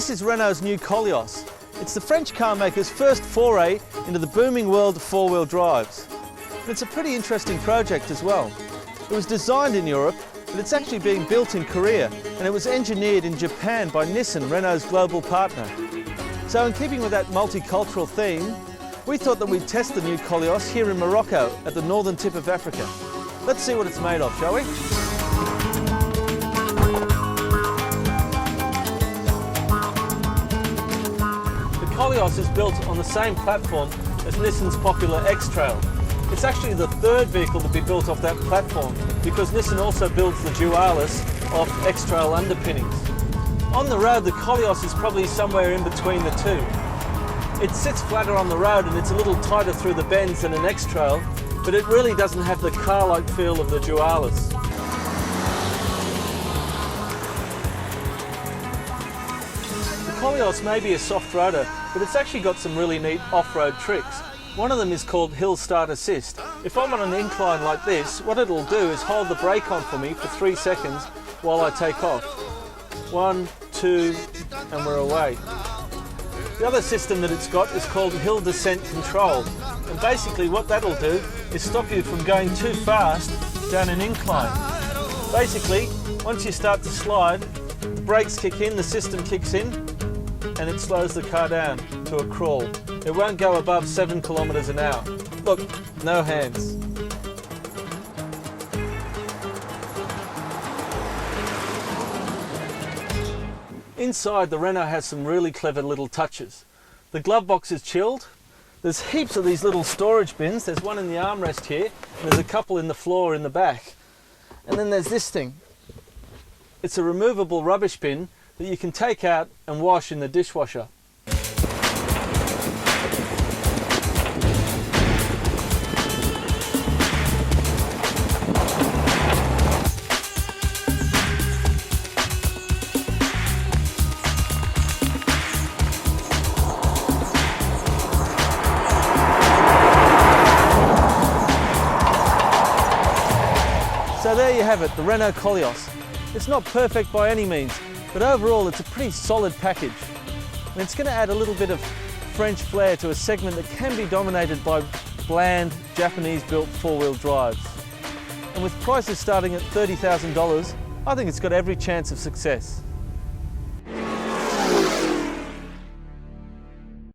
This is Renault's new Koleos. It's the French car maker's first foray into the booming world of four-wheel drives. And it's a pretty interesting project as well. It was designed in Europe, but it's actually being built in Korea, and it was engineered in Japan by Nissan, Renault's global partner. So in keeping with that multicultural theme, we thought that we'd test the new Koleos here in Morocco at the northern tip of Africa. Let's see what it's made of, shall we? The Koleos is built on the same platform as Nissan's popular X-Trail. It's actually the third vehicle to be built off that platform because Nissan also builds the Dualis off X-Trail underpinnings. On the road, the Koleos is probably somewhere in between the two. It sits flatter on the road and it's a little tighter through the bends than an X-Trail, but it really doesn't have the car-like feel of the Dualis. The Koleos may be a soft roader, but it's actually got some really neat off-road tricks. One of them is called Hill Start Assist. If I'm on an incline like this, what it'll do is hold the brake on for me for 3 seconds while I take off. 1, 2, and we're away. The other system that it's got is called Hill Descent Control. And basically what that'll do is stop you from going too fast down an incline. Basically, once you start to slide, the brakes kick in, the system kicks in, and it slows the car down to a crawl. It won't go above 7 kilometers an hour. Look, no hands. Inside, the Renault has some really clever little touches. The glove box is chilled. There's heaps of these little storage bins. There's one in the armrest here, and there's a couple in the floor in the back. And then there's this thing. It's a removable rubbish bin that you can take out and wash in the dishwasher. So there you have it, the Renault Koleos. It's not perfect by any means, but overall it's a pretty solid package. And it's going to add a little bit of French flair to a segment that can be dominated by bland, Japanese-built four-wheel drives. And with prices starting at $30,000, I think it's got every chance of success.